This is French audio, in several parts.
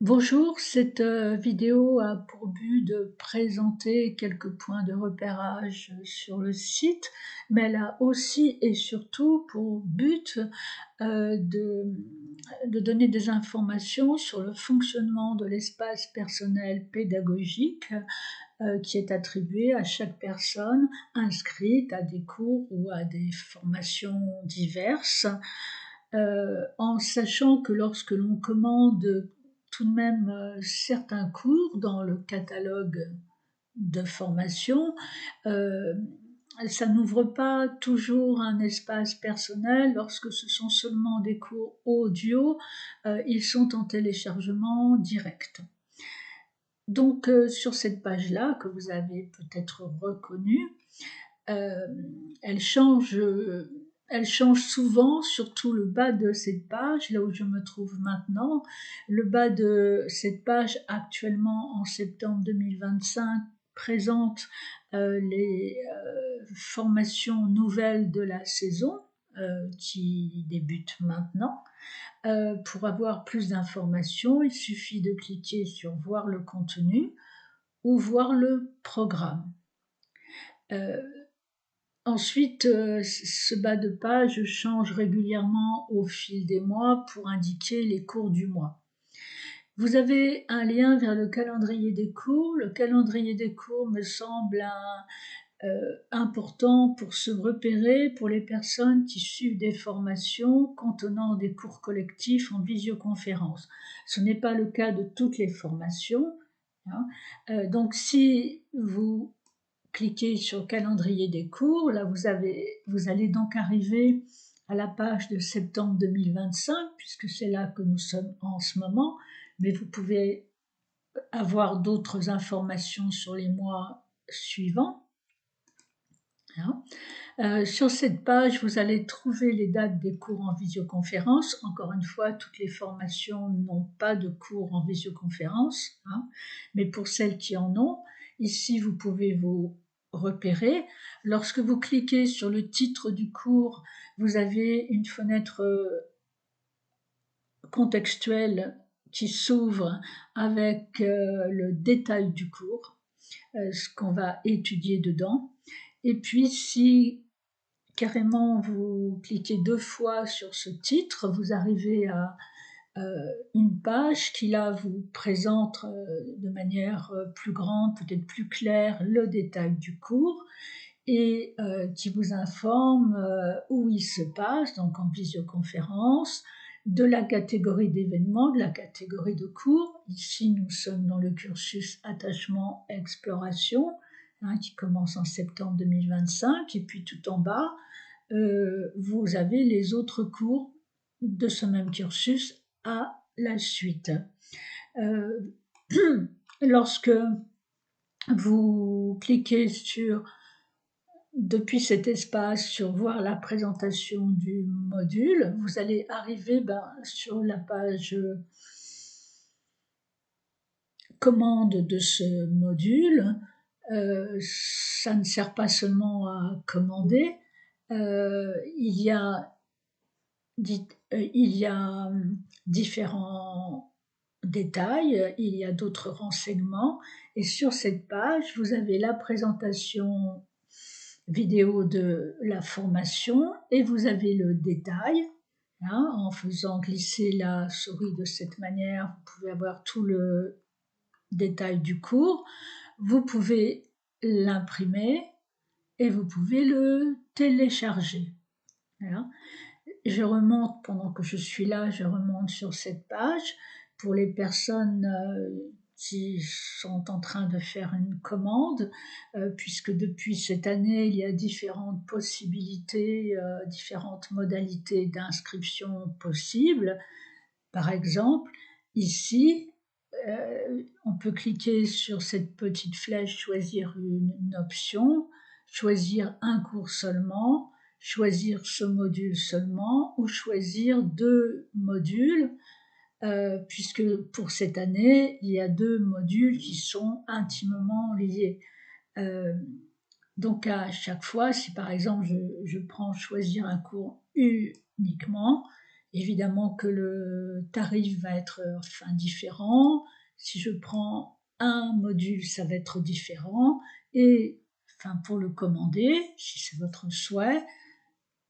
Bonjour, cette vidéo a pour but de présenter quelques points de repérage sur le site, mais elle a aussi et surtout pour but de donner des informations sur le fonctionnement de l'espace personnel pédagogique qui est attribué à chaque personne inscrite à des cours ou à des formations diverses, en sachant que lorsque l'on commande tout de même certains cours dans le catalogue de formation, ça n'ouvre pas toujours un espace personnel. Lorsque ce sont seulement des cours audio, ils sont en téléchargement direct. Donc sur cette page-là, que vous avez peut-être reconnue, elle change souvent, surtout le bas de cette page, là où je me trouve maintenant. Le bas de cette page, actuellement en septembre 2025, présente les formations nouvelles de la saison qui débute maintenant. Pour avoir plus d'informations, il suffit de cliquer sur voir le contenu ou voir le programme. Ensuite, ce bas de page change régulièrement au fil des mois pour indiquer les cours du mois. Vous avez un lien vers le calendrier des cours. Le calendrier des cours me semble important pour se repérer pour les personnes qui suivent des formations contenant des cours collectifs en visioconférence. Ce n'est pas le cas de toutes les formations, hein. Donc si vous cliquez sur calendrier des cours, là vous allez donc arriver à la page de septembre 2025, puisque c'est là que nous sommes en ce moment, mais vous pouvez avoir d'autres informations sur les mois suivants. Sur cette page, vous allez trouver les dates des cours en visioconférence. Encore une fois, toutes les formations n'ont pas de cours en visioconférence, mais pour celles qui en ont, ici vous pouvez vous repérer. Lorsque vous cliquez sur le titre du cours, vous avez une fenêtre contextuelle qui s'ouvre avec le détail du cours, ce qu'on va étudier dedans. Et puis si carrément vous cliquez 2 fois sur ce titre, vous arrivez à une page qui là vous présente de manière plus grande, peut-être plus claire, le détail du cours et qui vous informe où il se passe, donc en visioconférence, de la catégorie d'événements, de la catégorie de cours. Ici, nous sommes dans le cursus attachement exploration, qui commence en septembre 2025, et puis tout en bas, vous avez les autres cours de ce même cursus à la suite. Lorsque vous cliquez depuis cet espace sur voir la présentation du module, vous allez arriver sur la page commande de ce module. Ça ne sert pas seulement à commander, il y a différents détails, il y a d'autres renseignements, et sur cette page, vous avez la présentation vidéo de la formation et vous avez le détail. En faisant glisser la souris de cette manière, vous pouvez avoir tout le détail du cours. Vous pouvez l'imprimer et vous pouvez le télécharger. Je remonte, pendant que je suis là, je remonte sur cette page pour les personnes qui sont en train de faire une commande, puisque depuis cette année, il y a différentes possibilités, différentes modalités d'inscription possibles. Par exemple, ici, on peut cliquer sur cette petite flèche, choisir une option, choisir un cours seulement, choisir ce module seulement ou choisir 2 modules, puisque pour cette année, il y a 2 modules qui sont intimement liés. Donc à chaque fois, si par exemple je prends choisir un cours uniquement, évidemment que le tarif va être, enfin différent. Si je prends un module, ça va être différent et enfin pour le commander, si c'est votre souhait,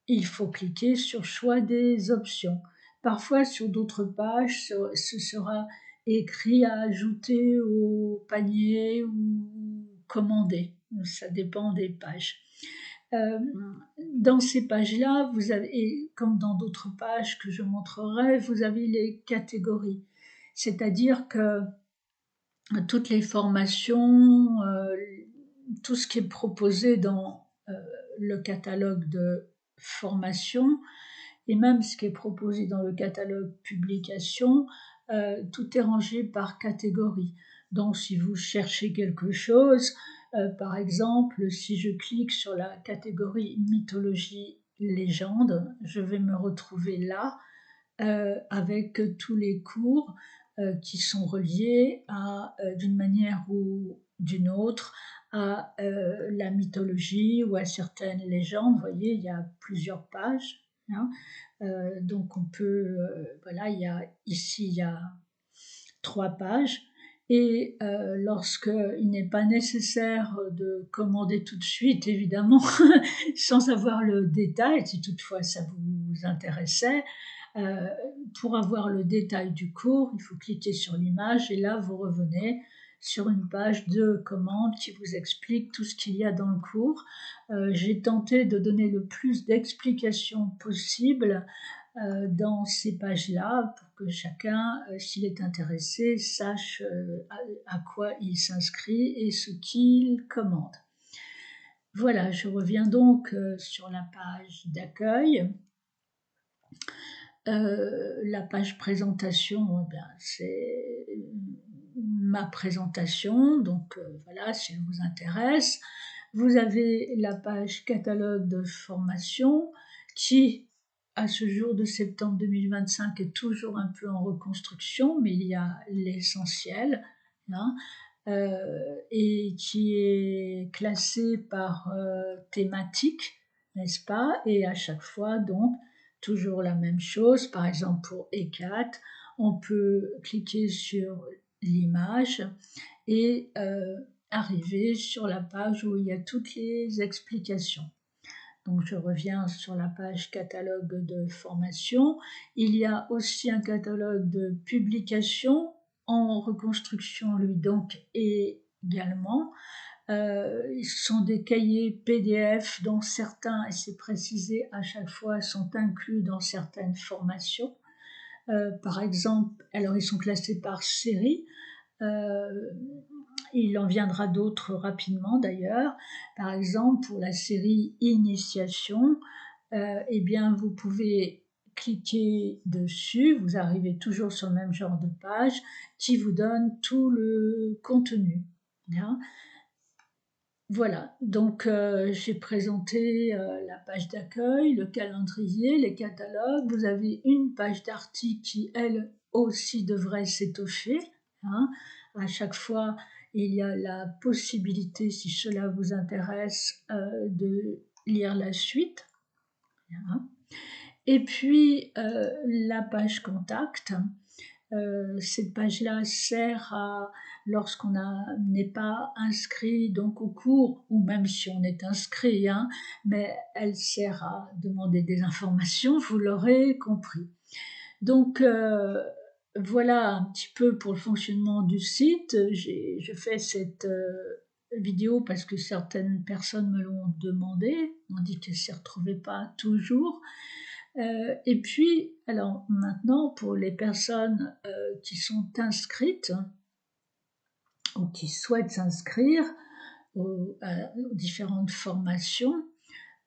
il faut cliquer sur choix des options. Parfois sur d'autres pages, ce sera écrit à ajouter au panier ou commander. Ça dépend des pages. Dans ces pages-là, vous avez, et comme dans d'autres pages que je montrerai, vous avez les catégories. C'est-à-dire que toutes les formations, tout ce qui est proposé dans le catalogue de formation et même ce qui est proposé dans le catalogue publication, tout est rangé par catégorie. Donc si vous cherchez quelque chose, par exemple, si je clique sur la catégorie mythologie légende, je vais me retrouver là avec tous les cours qui sont reliés à, d'une manière ou d'une autre, à la mythologie ou à certaines légendes. Vous voyez, il y a plusieurs pages. Hein. Donc on peut, voilà, ici il y a 3 pages. Et lorsqu'il n'est pas nécessaire de commander tout de suite, évidemment, sans avoir le détail, si toutefois ça vous intéressait, pour avoir le détail du cours, il faut cliquer sur l'image et là vous revenez sur une page de commande qui vous explique tout ce qu'il y a dans le cours. J'ai tenté de donner le plus d'explications possible dans ces pages-là pour que chacun, s'il est intéressé, sache à quoi il s'inscrit et ce qu'il commande. Voilà, je reviens donc sur la page d'accueil. La page présentation, c'est ma présentation, donc voilà, si elle vous intéresse. Vous avez la page catalogue de formation qui, à ce jour de septembre 2025, est toujours un peu en reconstruction, mais il y a l'essentiel, hein, et qui est classé par thématique, n'est-ce pas? Et à chaque fois, donc, toujours la même chose. Par exemple, pour E4, on peut cliquer sur l'image et arriver sur la page où il y a toutes les explications. Donc je reviens sur la page catalogue de formation. Il y a aussi un catalogue de publication en reconstruction, lui donc également. Ce sont des cahiers PDF dont certains, et c'est précisé à chaque fois, sont inclus dans certaines formations. Par exemple, alors ils sont classés par série. Il en viendra d'autres rapidement d'ailleurs. Par exemple, pour la série Initiation, eh bien, vous pouvez cliquer dessus, vous arrivez toujours sur le même genre de page qui vous donne tout le contenu. Bien. Voilà, donc j'ai présenté la page d'accueil, le calendrier, les catalogues. Vous avez une page d'article qui, elle aussi, devrait s'étoffer. Hein. À chaque fois, il y a la possibilité, si cela vous intéresse, de lire la suite. Hein. Et puis, la page contact. Cette page-là sert à, lorsqu'on n'est pas inscrit donc au cours, ou même si on est inscrit, hein, mais elle sert à demander des informations, vous l'aurez compris. Donc voilà un petit peu pour le fonctionnement du site. Je fais cette vidéo parce que certaines personnes me l'ont demandé, m'ont dit qu'elles ne s'y retrouvaient pas toujours. Et puis, alors maintenant, pour les personnes qui sont inscrites ou qui souhaitent s'inscrire aux différentes formations,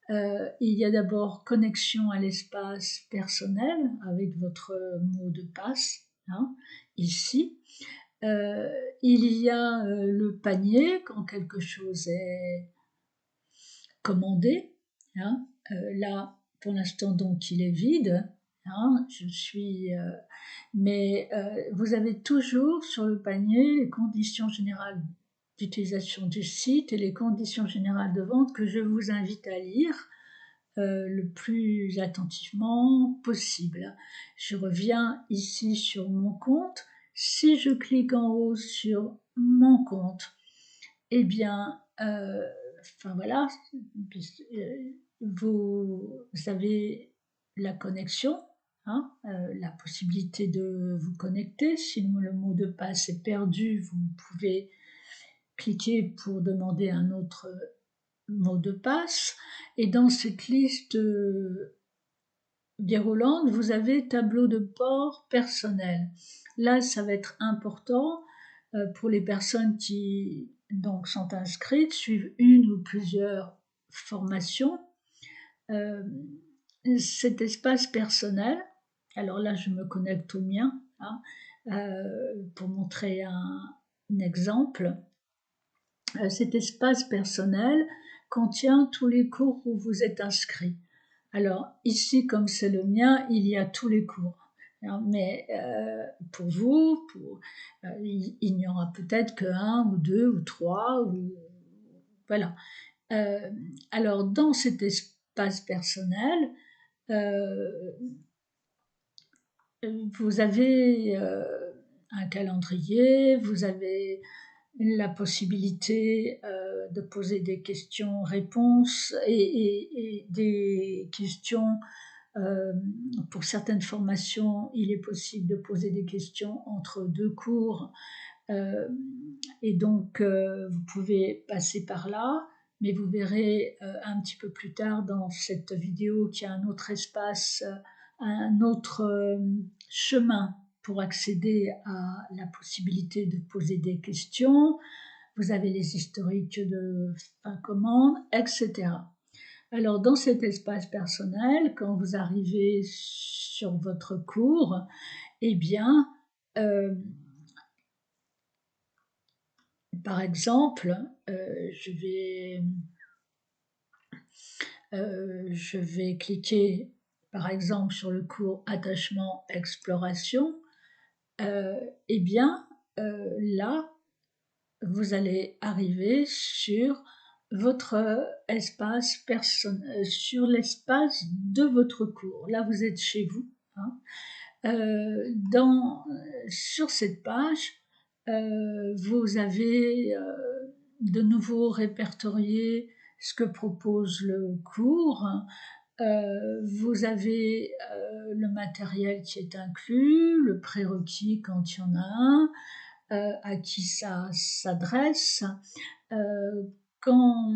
il y a d'abord connexion à l'espace personnel avec votre mot de passe, hein, ici. Il y a le panier quand quelque chose est commandé. Hein, là, pour l'instant, donc, il est vide. Hein, mais vous avez toujours sur le panier les conditions générales d'utilisation du site et les conditions générales de vente que je vous invite à lire le plus attentivement possible. Je reviens ici sur mon compte. Si je clique en haut sur mon compte, eh bien, enfin voilà, vous avez la connexion, hein, la possibilité de vous connecter. Si le mot de passe est perdu, vous pouvez cliquer pour demander un autre mot de passe. Et dans cette liste déroulante, vous avez tableau de bord personnel. Là, ça va être important pour les personnes qui donc sont inscrites, suivent une ou plusieurs formations. Cet espace personnel, alors là je me connecte au mien, hein, pour montrer un exemple. Cet espace personnel contient tous les cours où vous êtes inscrit. Alors ici, comme c'est le mien, il y a tous les cours. Mais pour vous, il n'y aura peut-être qu'un ou deux ou trois, ou voilà. Alors dans cet espace personnel, vous avez un calendrier, vous avez la possibilité de poser des questions-réponses et des questions. Pour certaines formations, il est possible de poser des questions entre deux cours et donc vous pouvez passer par là, mais vous verrez un petit peu plus tard dans cette vidéo qu'il y a un autre espace, un autre chemin pour accéder à la possibilité de poser des questions. Vous avez les historiques de fin commande, etc. Alors dans cet espace personnel, quand vous arrivez sur votre cours, eh bien, par exemple, je vais cliquer par exemple sur le cours attachement exploration. Eh bien, là, vous allez arriver sur votre espace personnel, sur l'espace de votre cours. Là, vous êtes chez vous, hein. Sur cette page, vous avez de nouveau répertorié ce que propose le cours. Vous avez le matériel qui est inclus, le prérequis quand il y en a un, à qui ça s'adresse. Quand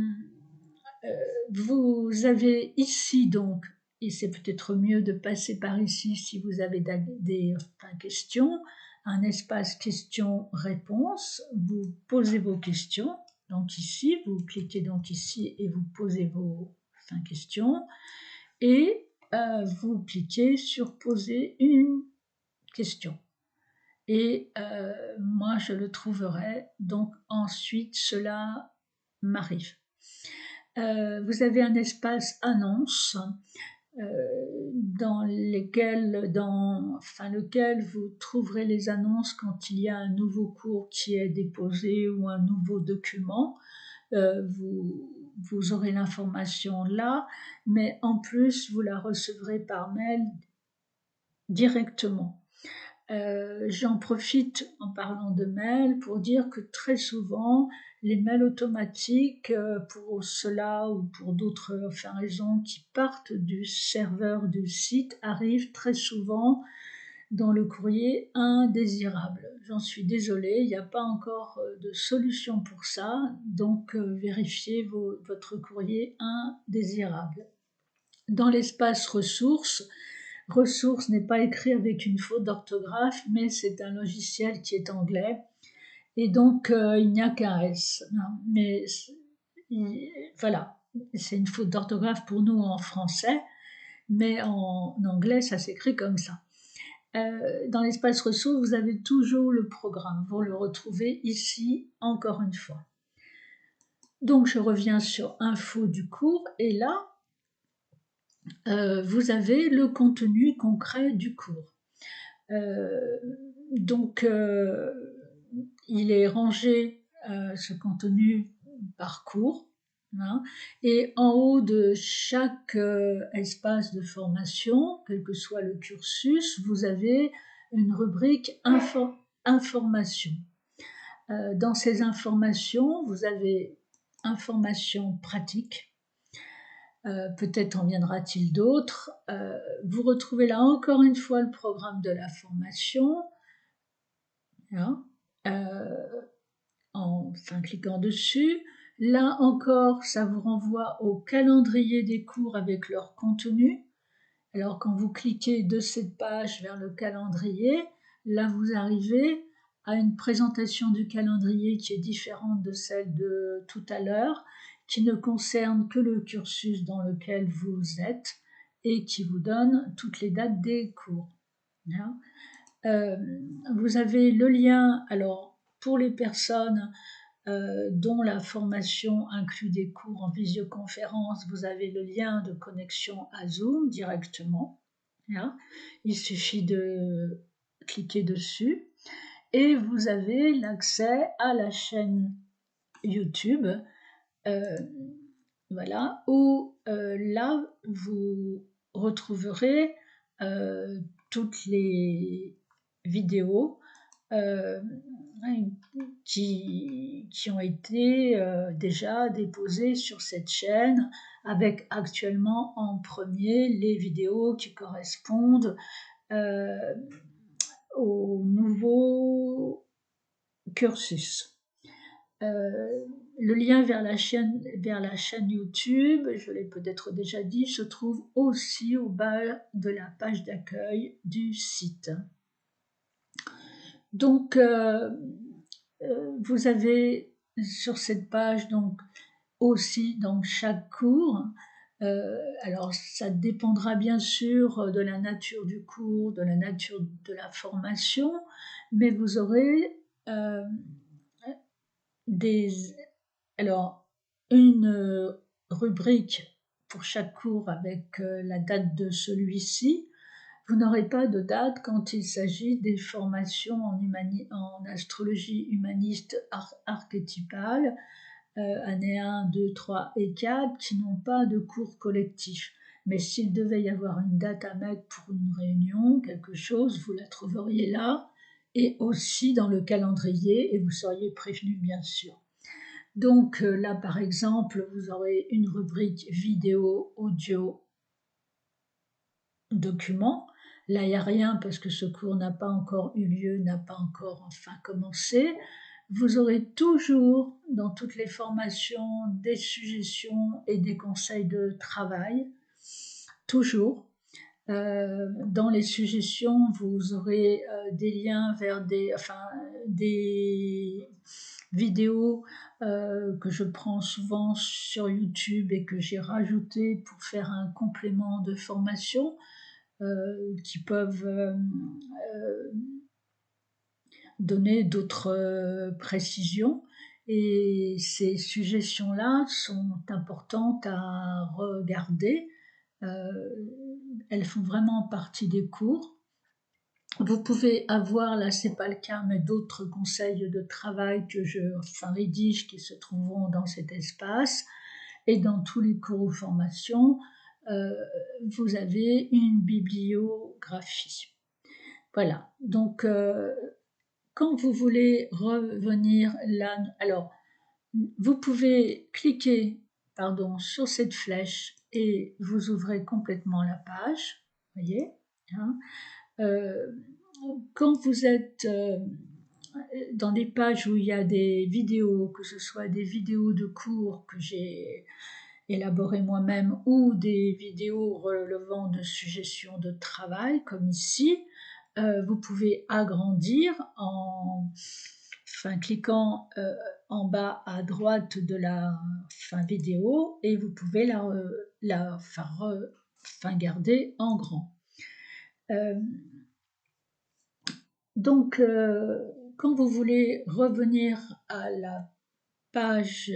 vous avez ici donc, et c'est peut-être mieux de passer par ici si vous avez des questions, un espace questions-réponses, vous posez vos questions, donc ici, vous cliquez donc ici et vous posez vos questions, et vous cliquez sur poser une question. Et moi, je le trouverai, donc ensuite, cela m'arrive. Vous avez un espace annonce dans lequel vous trouverez les annonces quand il y a un nouveau cours qui est déposé ou un nouveau document. Vous aurez l'information là, mais en plus, vous la recevrez par mail directement. J'en profite en parlant de mails pour dire que très souvent, les mails automatiques, pour cela ou pour d'autres raisons qui partent du serveur du site, arrivent très souvent dans le courrier indésirable. J'en suis désolée, il n'y a pas encore de solution pour ça, donc vérifiez votre courrier indésirable. Dans l'espace ressources, ressources n'est pas écrit avec une faute d'orthographe, mais c'est un logiciel qui est anglais, et donc il n'y a qu'un S. Mais voilà, c'est une faute d'orthographe pour nous en français, mais en anglais ça s'écrit comme ça. Dans l'espace ressources, vous avez toujours le programme, vous le retrouvez ici encore une fois. Donc je reviens sur info du cours, et là, vous avez le contenu concret du cours. Donc, il est rangé, ce contenu par cours. hein. Et en haut de chaque espace de formation, quel que soit le cursus, vous avez une rubrique information. Dans ces informations, vous avez informations pratiques. Peut-être en viendra-t-il d'autres. Vous retrouvez là encore une fois le programme de la formation, hein, en cliquant dessus. Là encore, ça vous renvoie au calendrier des cours avec leur contenu. Alors quand vous cliquez de cette page vers le calendrier, là vous arrivez à une présentation du calendrier qui est différente de celle de tout à l'heure, qui ne concerne que le cursus dans lequel vous êtes et qui vous donne toutes les dates des cours. Vous avez le lien, alors pour les personnes dont la formation inclut des cours en visioconférence, vous avez le lien de connexion à Zoom directement. Il suffit de cliquer dessus et vous avez l'accès à la chaîne YouTube, voilà, où là vous retrouverez toutes les vidéos qui ont été déjà déposées sur cette chaîne, avec actuellement en premier les vidéos qui correspondent au nouveau cursus. Le lien vers la chaîne YouTube, je l'ai peut-être déjà dit, se trouve aussi au bas de la page d'accueil du site. Donc, vous avez sur cette page donc aussi dans chaque cours, alors ça dépendra bien sûr de la nature du cours, de la nature de la formation, mais vous aurez une rubrique pour chaque cours avec la date de celui-ci. Vous n'aurez pas de date quand il s'agit des formations en astrologie humaniste archétypale, années 1, 2, 3 et 4, qui n'ont pas de cours collectif. Mais s'il devait y avoir une date à mettre pour une réunion, quelque chose, vous la trouveriez là, et aussi dans le calendrier, et vous seriez prévenu bien sûr. Donc là, par exemple, vous aurez une rubrique vidéo, audio, documents. Là, il n'y a rien parce que ce cours n'a pas encore eu lieu, n'a pas encore commencé. Vous aurez toujours, dans toutes les formations, des suggestions et des conseils de travail. Toujours. Dans les suggestions, vous aurez des liens vers des vidéos que je prends souvent sur YouTube et que j'ai rajoutées pour faire un complément de formation qui peuvent donner d'autres précisions. Et ces suggestions-là sont importantes à regarder. Elles font vraiment partie des cours. Vous pouvez avoir, là c'est pas le cas, mais d'autres conseils de travail que je rédige qui se trouveront dans cet espace. Et dans tous les cours ou formations, vous avez une bibliographie. Voilà, donc quand vous voulez revenir là, alors vous pouvez cliquer sur cette flèche et vous ouvrez complètement la page, voyez, hein. Quand vous êtes dans des pages où il y a des vidéos, que ce soit des vidéos de cours que j'ai élaborées moi-même ou des vidéos relevant de suggestions de travail, comme ici, vous pouvez agrandir en cliquant en bas à droite de la vidéo et vous pouvez la garder en grand. Donc, quand vous voulez revenir à la page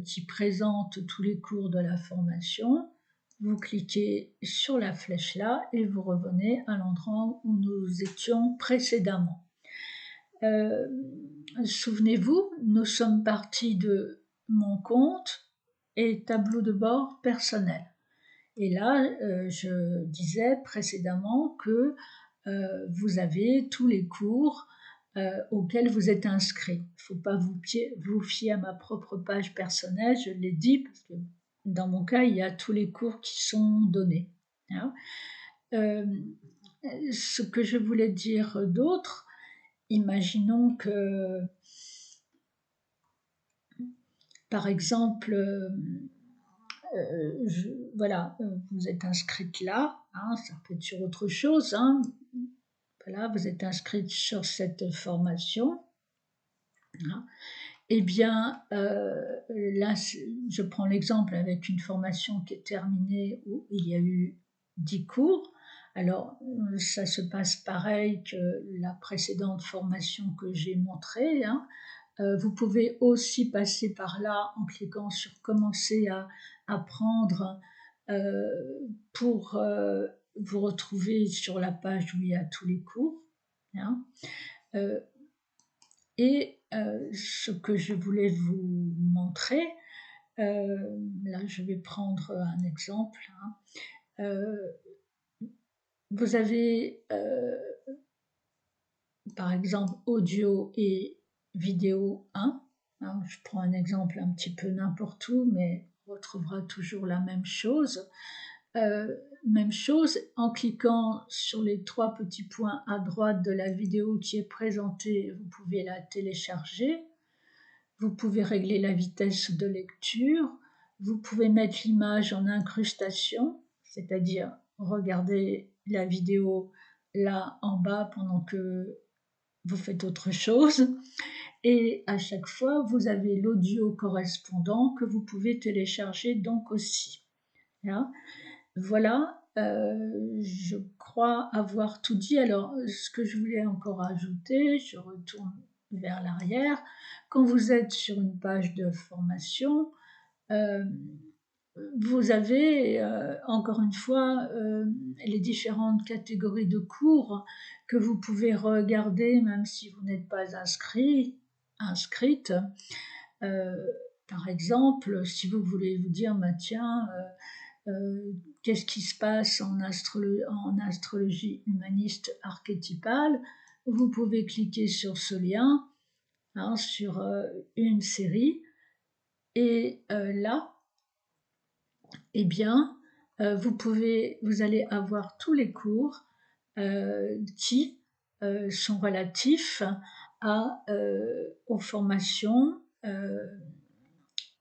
qui présente tous les cours de la formation, vous cliquez sur la flèche là et vous revenez à l'endroit où nous étions précédemment. Souvenez-vous, nous sommes partis de mon compte et tableau de bord personnel. Et là, je disais précédemment que vous avez tous les cours auxquels vous êtes inscrit. Il ne faut pas vous fier à ma propre page personnelle, je l'ai dit, parce que dans mon cas, il y a tous les cours qui sont donnés. Hein. Ce que je voulais dire d'autre, imaginons que, par exemple, voilà, vous êtes inscrite là, hein, ça peut être sur autre chose, hein, voilà, vous êtes inscrite sur cette formation, hein. Eh bien, là, je prends l'exemple avec une formation qui est terminée où il y a eu 10 cours. Alors, ça se passe pareil que la précédente formation que j'ai montrée, hein. Vous pouvez aussi passer par là en cliquant sur commencer à apprendre pour vous retrouver sur la page où il y a tous les cours, hein. Et ce que je voulais vous montrer, là je vais prendre un exemple, hein. Vous avez par exemple audio et vidéo 1, hein, je prends un exemple un petit peu n'importe où, mais on retrouvera toujours la même chose. Même chose, en cliquant sur les 3 petits points à droite de la vidéo qui est présentée, vous pouvez la télécharger. Vous pouvez régler la vitesse de lecture. Vous pouvez mettre l'image en incrustation, c'est-à-dire regarder la vidéo là en bas pendant que vous faites autre chose. Et à chaque fois, vous avez l'audio correspondant que vous pouvez télécharger donc aussi. Là. Voilà, je crois avoir tout dit. Alors, ce que je voulais encore ajouter, je retourne vers l'arrière. Quand vous êtes sur une page de formation, vous avez encore une fois les différentes catégories de cours que vous pouvez regarder même si vous n'êtes pas inscrite. Par exemple, si vous voulez vous dire, bah, tiens, qu'est-ce qui se passe en astrologie humaniste archétypale, vous pouvez cliquer sur ce lien, hein, sur une série, et là, eh bien, vous allez avoir tous les cours qui sont relatifs aux formations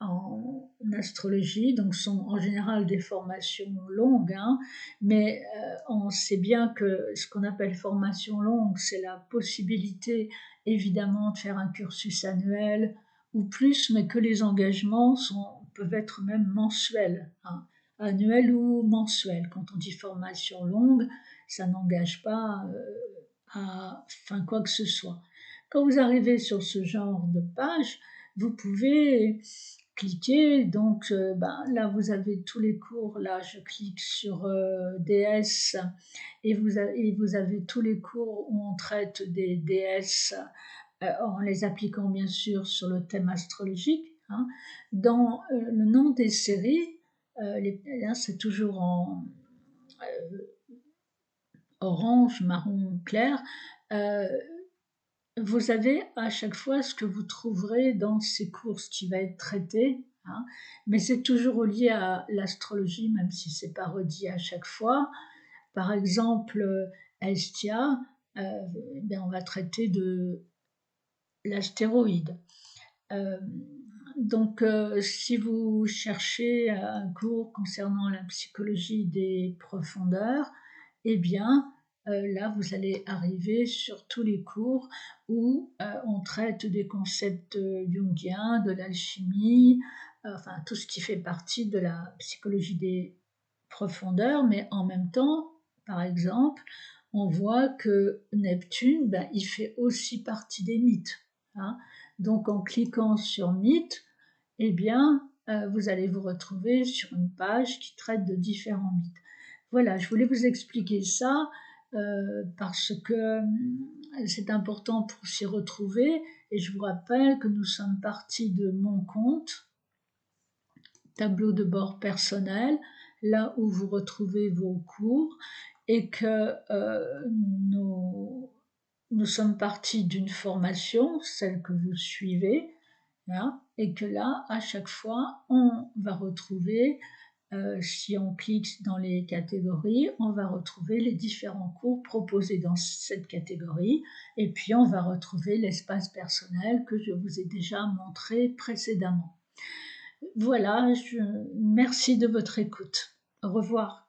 en astrologie, donc sont en général des formations longues, hein, mais on sait bien que ce qu'on appelle formation longue, c'est la possibilité évidemment de faire un cursus annuel ou plus, mais que les engagements peuvent être même mensuels, hein, annuels ou mensuels. Quand on dit formation longue, ça n'engage pas à quoi que ce soit. Quand vous arrivez sur ce genre de page, vous pouvez cliquer, donc là vous avez tous les cours, là je clique sur DS et vous avez tous les cours où on traite des DS en les appliquant bien sûr sur le thème astrologique, hein. Dans le nom des séries, là c'est toujours en orange, marron clair, vous avez à chaque fois ce que vous trouverez dans ces cours, ce qui va être traité, hein, mais c'est toujours lié à l'astrologie, même si c'est pas redit à chaque fois. Par exemple, Hestia, on va traiter de l'astéroïde. Donc, si vous cherchez un cours concernant la psychologie des profondeurs, eh bien, là, vous allez arriver sur tous les cours où on traite des concepts jungiens, de l'alchimie, enfin tout ce qui fait partie de la psychologie des profondeurs, mais en même temps, par exemple, on voit que Neptune, il fait aussi partie des mythes, hein. Donc en cliquant sur mythes, eh bien, vous allez vous retrouver sur une page qui traite de différents mythes. Voilà, je voulais vous expliquer ça parce que c'est important pour s'y retrouver et je vous rappelle que nous sommes partis de mon compte tableau de bord personnel, là où vous retrouvez vos cours et que nous sommes partis d'une formation, celle que vous suivez, hein, et que là, à chaque fois, on va retrouver, si on clique dans les catégories, on va retrouver les différents cours proposés dans cette catégorie et puis on va retrouver l'espace personnel que je vous ai déjà montré précédemment. Voilà, merci de votre écoute. Au revoir.